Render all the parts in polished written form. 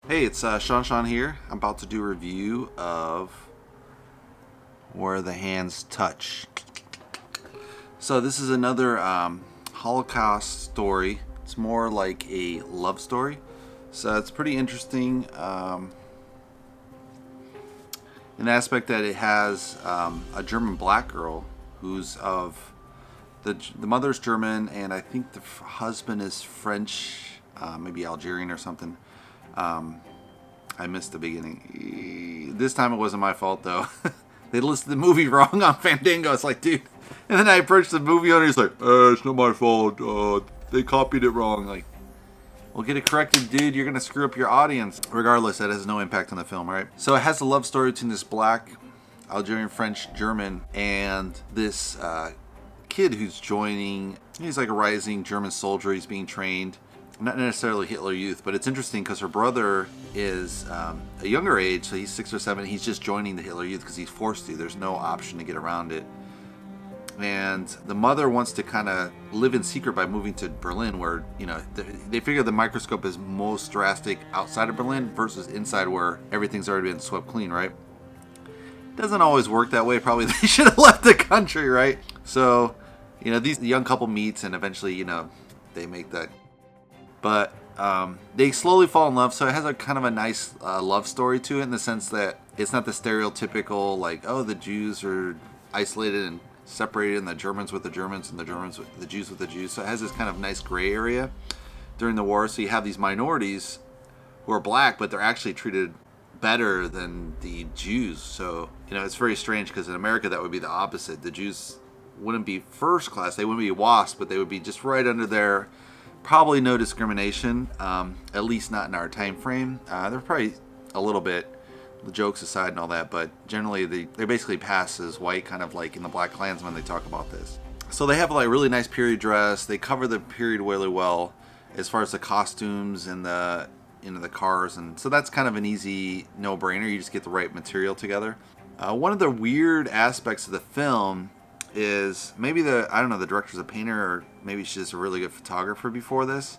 Hey, it's ShawNshawN here. I'm about to do a review of Where the Hands Touch. So this is another Holocaust story. It's more like a love story. So it's pretty interesting in the aspect that it has a German black girl who's of the mother's German, and I think the husband is French, maybe Algerian or something. I missed the beginning. This time it wasn't my fault though. They listed the movie wrong on Fandango. It's like, dude. And then I approached the movie owner. He's like, it's not my fault. They copied it wrong. Like, well, get it corrected, dude. You're gonna screw up your audience. Regardless, that has no impact on the film, right? So it has a love story between this black Algerian, French, German, and this kid who's joining. He's like a rising German soldier. He's being trained. Not necessarily Hitler Youth, but it's interesting because her brother is a younger age, so he's 6 or 7. He's just joining the Hitler Youth because he's forced to. There's no option to get around it. And the mother wants to kind of live in secret by moving to Berlin, where, you know, they figure the microscope is most drastic outside of Berlin versus inside where everything's already been swept clean, right? Doesn't always work that way. Probably they should have left the country, right? So, you know, the young couple meets and eventually, you know, they make that. But they slowly fall in love, so it has a kind of a nice love story to it in the sense that it's not the stereotypical, like, oh, the Jews are isolated and separated, and the Germans with the Germans, and the Germans with the Jews with the Jews. So it has this kind of nice gray area during the war. So you have these minorities who are black, but they're actually treated better than the Jews. So, you know, it's very strange because in America that would be the opposite. The Jews wouldn't be first class, they wouldn't be WASP, but they would be just right under there. Probably no discrimination, at least not in our time frame. There's probably a little bit, the jokes aside and all that, but generally they basically pass as white, kind of like in the Black Klansman they talk about this. So they have like really nice period dress. They cover the period really well as far as the costumes and the cars, and so that's kind of an easy no-brainer. You just get the right material together. One of the weird aspects of the film is maybe the director's a painter, or maybe she's just a really good photographer before this,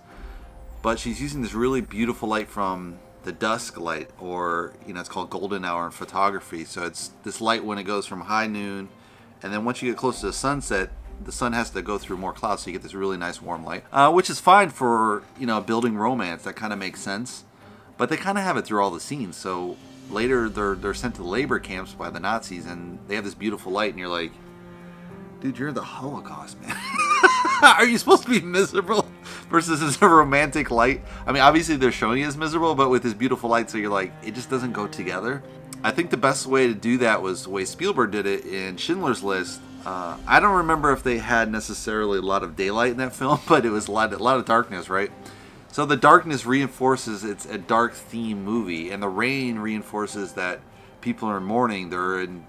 but she's using this really beautiful light from the dusk light, or, you know, it's called golden hour in photography. So it's this light when it goes from high noon, and then once you get close to the sunset, the sun has to go through more clouds, so you get this really nice warm light, which is fine for, you know, building romance. That kind of makes sense, but they kind of have it through all the scenes. So later they're sent to labor camps by the Nazis, and they have this beautiful light, and you're like, dude, you're in the Holocaust, man. Are you supposed to be miserable versus this romantic light? I mean, obviously they're showing you as miserable, but with this beautiful light, so you're like, it just doesn't go together. I think the best way to do that was the way Spielberg did it in Schindler's List. I don't remember if they had necessarily a lot of daylight in that film, but it was a lot of darkness, right? So the darkness reinforces it's a dark theme movie, and the rain reinforces that people are in mourning, they're in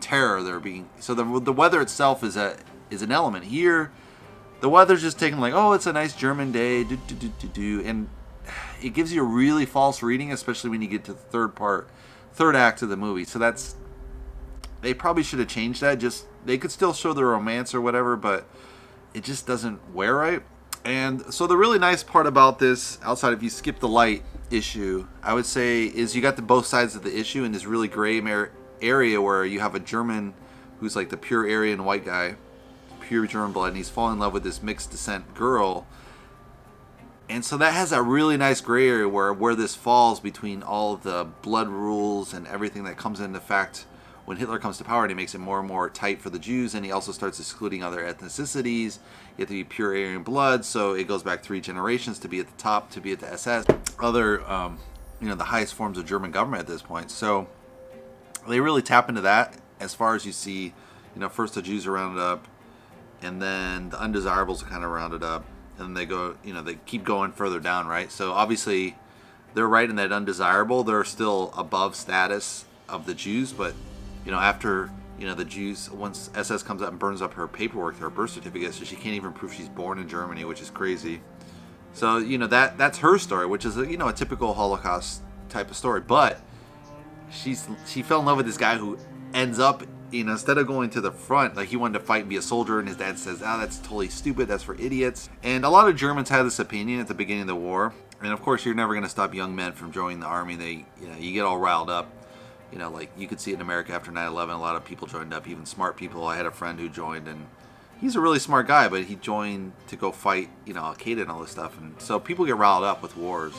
terror. They're being, so the weather itself is an element here. The weather's just taken like, oh, it's a nice German day, and it gives you a really false reading, especially when you get to the third act of the movie. So they probably should have changed that. Just, they could still show the romance or whatever, but it just doesn't wear right. And so the really nice part about this, outside if you skip the light issue, I would say, is you got both sides of the issue in this really gray area where you have a German who's like the pure Aryan white guy, pure German blood, and he's falling in love with this mixed descent girl. And so that has a really nice gray area where this falls between all of the blood rules and everything that comes into effect when Hitler comes to power, and he makes it more and more tight for the Jews, and he also starts excluding other ethnicities. You have to be pure Aryan blood, so it goes back 3 generations to be at the top, to be at the SS, other the highest forms of German government at this point. So they really tap into that as far as you see, you know, first the Jews are rounded up, and then the undesirables are kind of rounded up, and then they go, you know, they keep going further down, right? So obviously they're right in that undesirable. They're still above status of the Jews, but, you know, after, you know, the Jews, once SS comes up and burns up her paperwork, her birth certificate, so she can't even prove she's born in Germany, which is crazy. So, you know, that's her story, which is, you know, a typical Holocaust type of story, but she fell in love with this guy who ends up, you know, instead of going to the front, like he wanted to fight and be a soldier, and his dad says, that's totally stupid, that's for idiots. And a lot of Germans had this opinion at the beginning of the war, And of course, you're never going to stop young men from joining the army. They, you get all riled up. Like you could see it in America after 9/11, a lot of people joined up, even smart people. I had a friend who joined, and he's a really smart guy, but he joined to go fight, Al Qaeda and all this stuff. And so people get riled up with wars,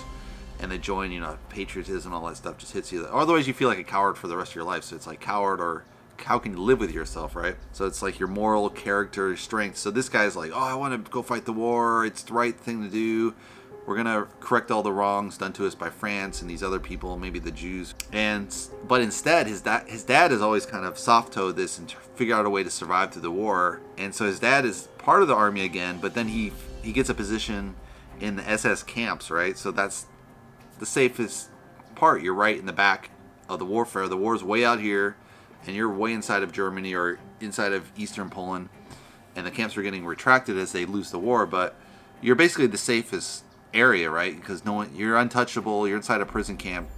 and they join, patriotism and all that stuff just hits you. Otherwise, you feel like a coward for the rest of your life. So it's like coward, or how can you live with yourself, right? So it's like your moral character, strength. So this guy's like, oh, I want to go fight the war. It's the right thing to do. We're going to correct all the wrongs done to us by France and these other people, maybe the Jews. But instead, his dad has always kind of soft-toed this and figured out a way to survive through the war. And so his dad is part of the army again, but then he gets a position in the SS camps, right? So that's the safest part. You're right in the back of the warfare. The war's way out here, and you're way inside of Germany or inside of Eastern Poland. And the camps are getting retracted as they lose the war, but you're basically the safest area, right? Because you're untouchable. You're inside a prison camp.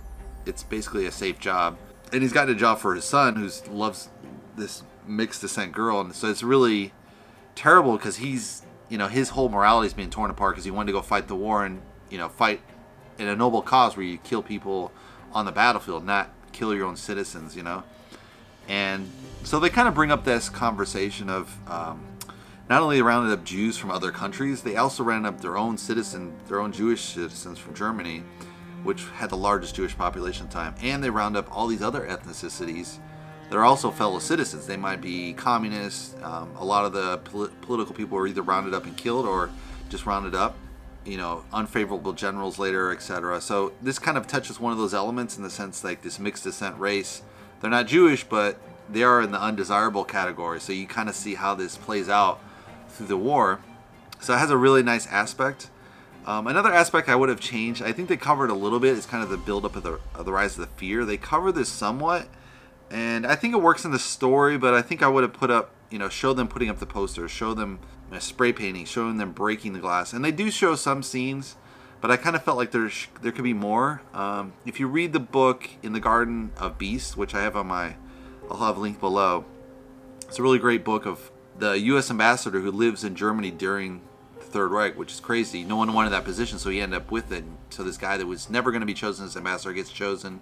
It's basically a safe job. And he's gotten a job for his son, who loves this mixed descent girl, and so it's really terrible because he's, his whole morality is being torn apart because he wanted to go fight the war and, fight in a noble cause where you kill people on the battlefield, not kill your own citizens, And so they kind of bring up this conversation of not only rounded up Jews from other countries, they also rounded up their own Jewish citizens from Germany, which had the largest Jewish population at the time. And they round up all these other ethnicities that are also fellow citizens. They might be communists. A lot of the political people were either rounded up and killed or just rounded up. Unfavorable generals later, etc. So this kind of touches one of those elements in the sense like this mixed descent race. They're not Jewish, but they are in the undesirable category. So you kind of see how this plays out through the war. So it has a really nice aspect. Another aspect I would have changed, I think they covered a little bit, is kind of the buildup of the rise of the fear. They cover this somewhat, and I think it works in the story, but I think I would have put up, show them putting up the posters, show them spray painting, showing them breaking the glass. And they do show some scenes, but I kind of felt like there could be more. If you read the book In the Garden of Beasts, which I have I'll have linked below. It's a really great book of the U.S. ambassador who lives in Germany during the Third Reich, which is crazy. No one wanted that position, so he ended up with it. So this guy that was never going to be chosen as ambassador gets chosen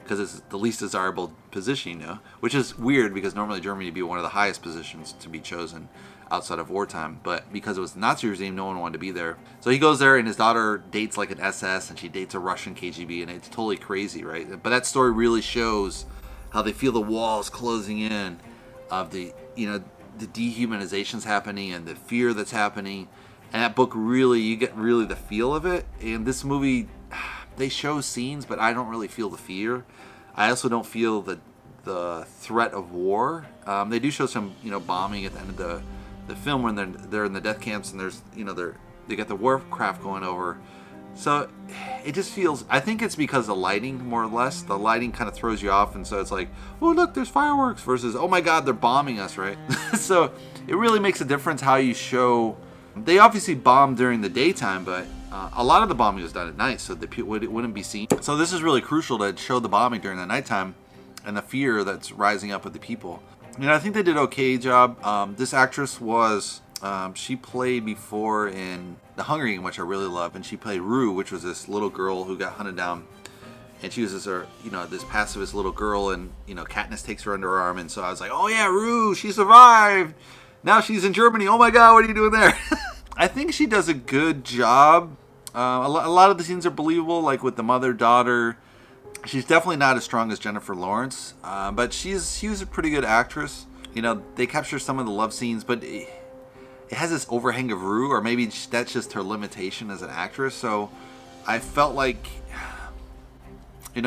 because it's the least desirable position, which is weird because normally Germany would be one of the highest positions to be chosen outside of wartime. But because it was the Nazi regime, no one wanted to be there. So he goes there, and his daughter dates like an SS, and she dates a Russian KGB, and it's totally crazy, right? But that story really shows how they feel the walls closing in of the dehumanization's happening and the fear that's happening. And that book really, you get really the feel of it. And this movie, they show scenes, but I don't really feel the fear. I also don't feel the threat of war. They do show some, bombing at the end of the film when they're in the death camps, and there's, they got the warcraft going over. So it just feels, I think it's because of the lighting, more or less. The lighting kind of throws you off, and so it's like, oh, look, there's fireworks, versus, oh my God, they're bombing us, right? So it really makes a difference how you show. They obviously bombed during the daytime, but a lot of the bombing was done at night, so it wouldn't be seen. So this is really crucial to show the bombing during the nighttime and the fear that's rising up with the people. I think they did an okay job. This actress was... she played before in The Hunger Games, which I really love, and she played Rue, which was this little girl who got hunted down, and she was this pacifist little girl, and Katniss takes her under her arm, and so I was like, oh yeah, Rue, she survived. Now she's in Germany. Oh my God, what are you doing there? I think she does a good job. A lot of the scenes are believable, like with the mother-daughter. She's definitely not as strong as Jennifer Lawrence, but she was a pretty good actress. They capture some of the love scenes, but it has this overhang of Rue, or maybe that's just her limitation as an actress. So I felt like,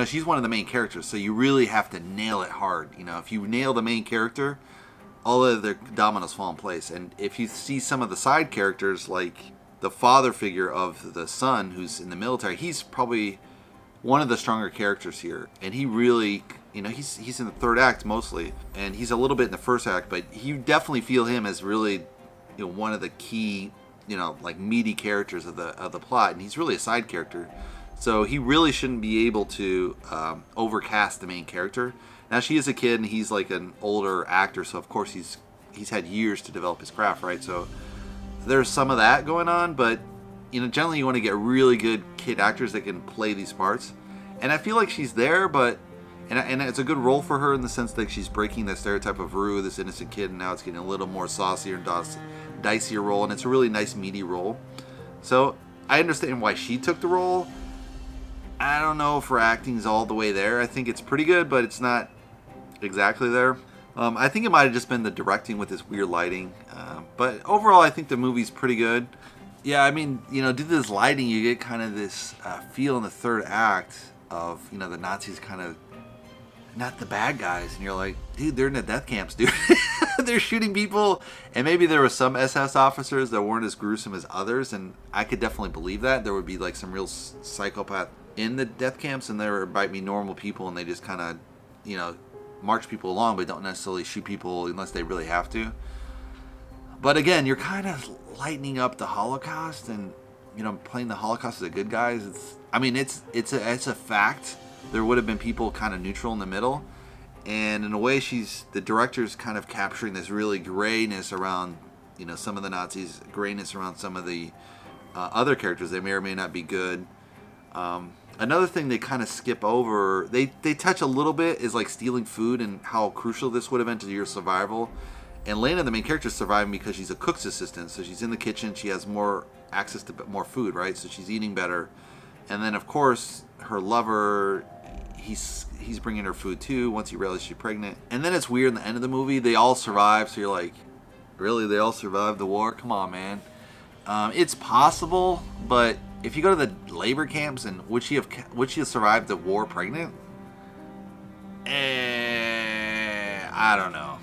she's one of the main characters, so you really have to nail it hard. If you nail the main character, all of the dominoes fall in place. And if you see some of the side characters, like the father figure of the son who's in the military, he's probably one of the stronger characters here. And he really, he's in the third act mostly, and he's a little bit in the first act, but you definitely feel him as really one of the key, like meaty characters of the plot, and he's really a side character. So he really shouldn't be able to overcast the main character. Now she is a kid, and he's like an older actor, so of course he's had years to develop his craft, right? So there's some of that going on, but generally you want to get really good kid actors that can play these parts. And I feel like she's there, but and it's a good role for her in the sense that she's breaking the stereotype of Rue, this innocent kid, and now it's getting a little more saucier and dicier role, and it's a really nice meaty role. So I understand why she took the role. I don't know if her acting's all the way there. I think it's pretty good, but it's not exactly there. I think it might have just been the directing with this weird lighting. But overall, I think the movie's pretty good. Yeah, I mean, due to this lighting, you get kind of this feel in the third act of, the Nazis kind of not the bad guys. And you're like, dude, they're in the death camps, dude. They're shooting people. And maybe there were some SS officers that weren't as gruesome as others. And I could definitely believe that. There would be like some real psychopath in the death camps, and there might be normal people, and they just kind of, march people along, but don't necessarily shoot people unless they really have to. But again, you're kind of lightening up the Holocaust, and playing the Holocaust as the good guys. It's a fact. There would have been people kind of neutral in the middle, and in a way, the director's kind of capturing this really grayness around, some of the Nazis, grayness around some of the other characters. They may or may not be good. Another thing they kind of skip over, they touch a little bit, is like stealing food and how crucial this would have been to your survival. And Lena, the main character, is surviving because she's a cook's assistant. So she's in the kitchen. She has more access to more food, right? So she's eating better. And then, of course, her lover, he's bringing her food too once he realizes she's pregnant. And then it's weird in the end of the movie. They all survive. So you're like, really? They all survived the war? Come on, man. It's possible, but if you go to the labor camps, and would she have survived the war pregnant? I don't know.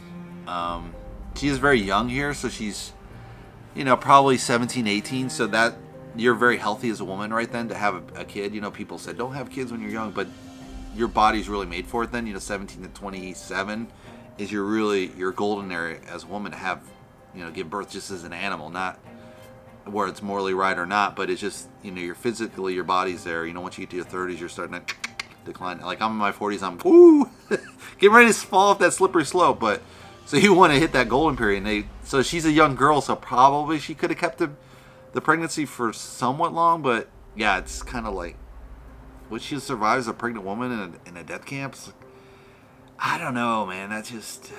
She is very young here, so she's, probably 17, 18. So that you're very healthy as a woman right then to have a kid. People said don't have kids when you're young, but your body's really made for it then. 17 to 27 is your golden area as a woman to have, give birth just as an animal, not where it's morally right or not, but it's just, you're physically, your body's there. Once you get to your 30s, you're starting to decline. Like, I'm in my 40s, I'm, getting ready to fall off that slippery slope, but, so you want to hit that golden period, and so she's a young girl, so probably she could have kept the pregnancy for somewhat long, but, yeah, it's kind of like, would she survive as a pregnant woman in a death camp? I don't know, man, that's just,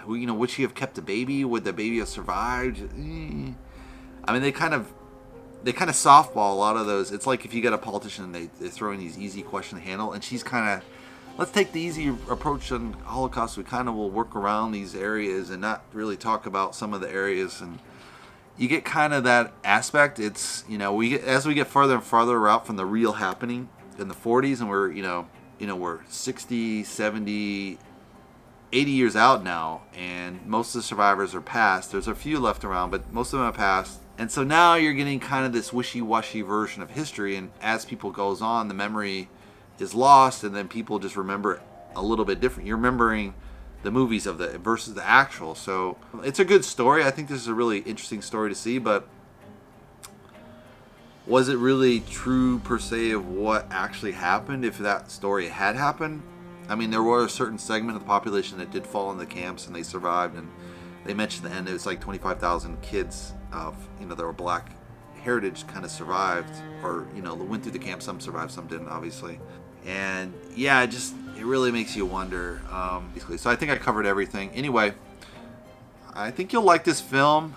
would she have kept the baby? Would the baby have survived? They kind of softball a lot of those. It's like if you get a politician and they throw in these easy questions to handle, and she's kind of, let's take the easy approach on Holocaust. We kind of will work around these areas and not really talk about some of the areas, and you get kind of that aspect. It's, as we get further and farther out from the real happening in the 40s, and we're 60, 70, 80 years out now, and most of the survivors are passed. There's a few left around, but most of them are passed. And so now you're getting kind of this wishy-washy version of history, and as people goes on, the memory is lost, and then people just remember it a little bit different. You're remembering the movies of the versus the actual. So it's a good story. I think this is a really interesting story to see, but was it really true per se of what actually happened if that story had happened? There were a certain segment of the population that did fall in the camps and they survived, and they mentioned at the end it was like 25,000 kids of, that were black heritage kind of survived, or, went through the camp. Some survived, some didn't, obviously. And yeah, it really makes you wonder, basically. So I think I covered everything. Anyway, I think you'll like this film.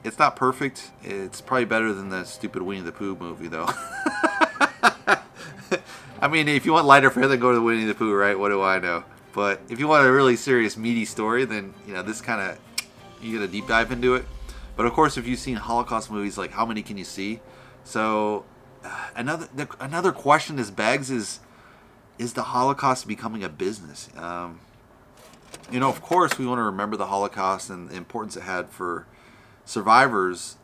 It's not perfect. It's probably better than the stupid Winnie the Pooh movie, though. If you want lighter fare, then go to Winnie the Pooh, right? What do I know? But if you want a really serious, meaty story, then, this kind of, you get a deep dive into it. But of course, if you've seen Holocaust movies, like, how many can you see? So, another question this begs is the Holocaust becoming a business? Of course, we want to remember the Holocaust and the importance it had for survivors,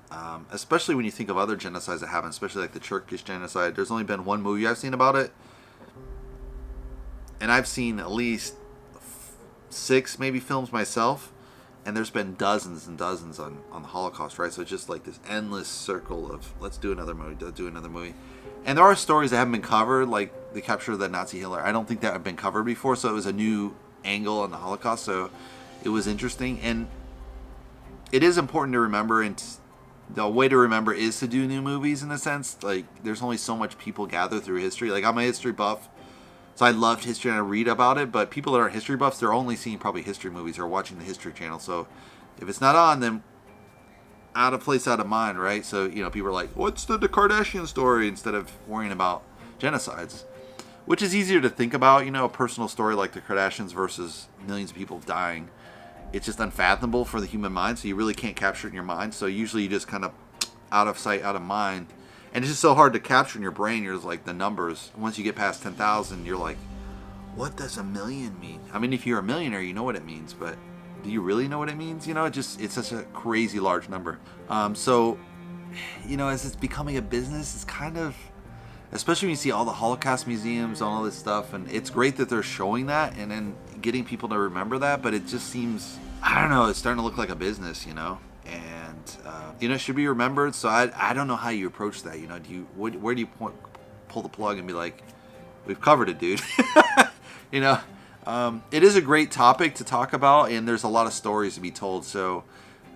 especially when you think of other genocides that happened, especially like the Turkish genocide. There's only been one movie I've seen about it, and I've seen at least 6 maybe films myself, and there's been dozens and dozens on the Holocaust, right? So it's just like this endless circle of let's do another movie. And there are stories that haven't been covered, like the capture of the Nazi Hitler. I don't think that had been covered before, so it was a new angle on the Holocaust, so it was interesting. And it is important to remember the way to remember is to do new movies in a sense. Like, there's only so much people gather through history. Like, I'm a history buff, so I loved history and I read about it. But people that aren't history buffs, they're only seeing probably history movies or watching the History Channel. So if it's not on, then out of place, out of mind, right? So, you know, people are like, what's the Kardashian story? Instead of worrying about genocides, which is easier to think about, you know, a personal story like the Kardashians versus millions of people dying. It's just unfathomable for the human mind, so you really can't capture it in your mind. So usually you just kind of out of sight, out of mind. And it's just so hard to capture in your brain. You're just like the numbers. Once you get past 10,000, you're like, what does a million mean? I mean, if you're a millionaire, you know what it means, but do you really know what it means? You know, it's such a crazy large number. So, you know, as it's becoming a business, it's kind of, especially when you see all the Holocaust museums, all this stuff, and it's great that they're showing that and then getting people to remember that, but it just seems, I don't know, it's starting to look like a business, you know, and, you know, it should be remembered. So I don't know how you approach that, you know, where do you pull the plug and be like, we've covered it, dude. You know, it is a great topic to talk about, and there's a lot of stories to be told. So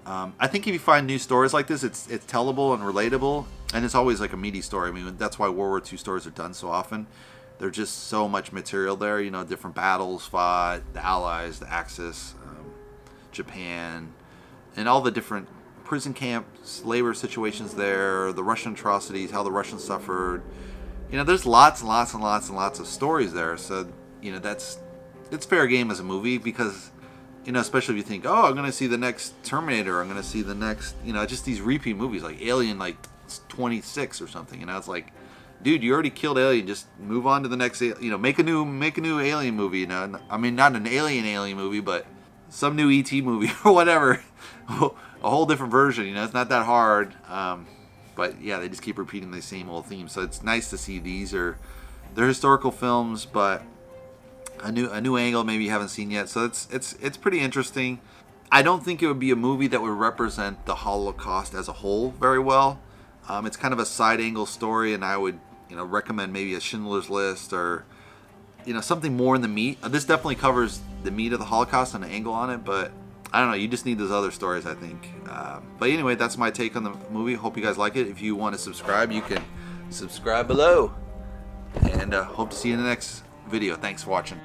I think if you find new stories like this, it's tellable and relatable, and it's always like a meaty story. I mean, that's why World War II stories are done so often. There's just so much material there, you know, different battles fought, the Allies, the Axis, Japan, and all the different prison camps, labor situations there, the Russian atrocities, how the Russians suffered. You know, there's lots and lots and lots and lots of stories there. So, you know, it's fair game as a movie because, you know, especially if you think, oh, I'm going to see the next Terminator, I'm going to see the next, you know, just these repeat movies like Alien, like 26 or something. You know, it's like, dude, you already killed Alien. Just move on to the next, you know, make a new Alien movie. You know, I mean, not an Alien movie, but some new ET movie or whatever. A whole different version. You know, it's not that hard. But yeah, they just keep repeating the same old theme. So it's nice to see they're historical films, but a new angle maybe you haven't seen yet. So it's pretty interesting. I don't think it would be a movie that would represent the Holocaust as a whole very well. It's kind of a side angle story, and I would, you know, recommend maybe a Schindler's List or, you know, something more in the meat. This definitely covers the meat of the Holocaust and an angle on it, but I don't know. You just need those other stories, I think. But anyway, that's my take on the movie. Hope you guys like it. If you want to subscribe, you can subscribe below. And hope to see you in the next video. Thanks for watching.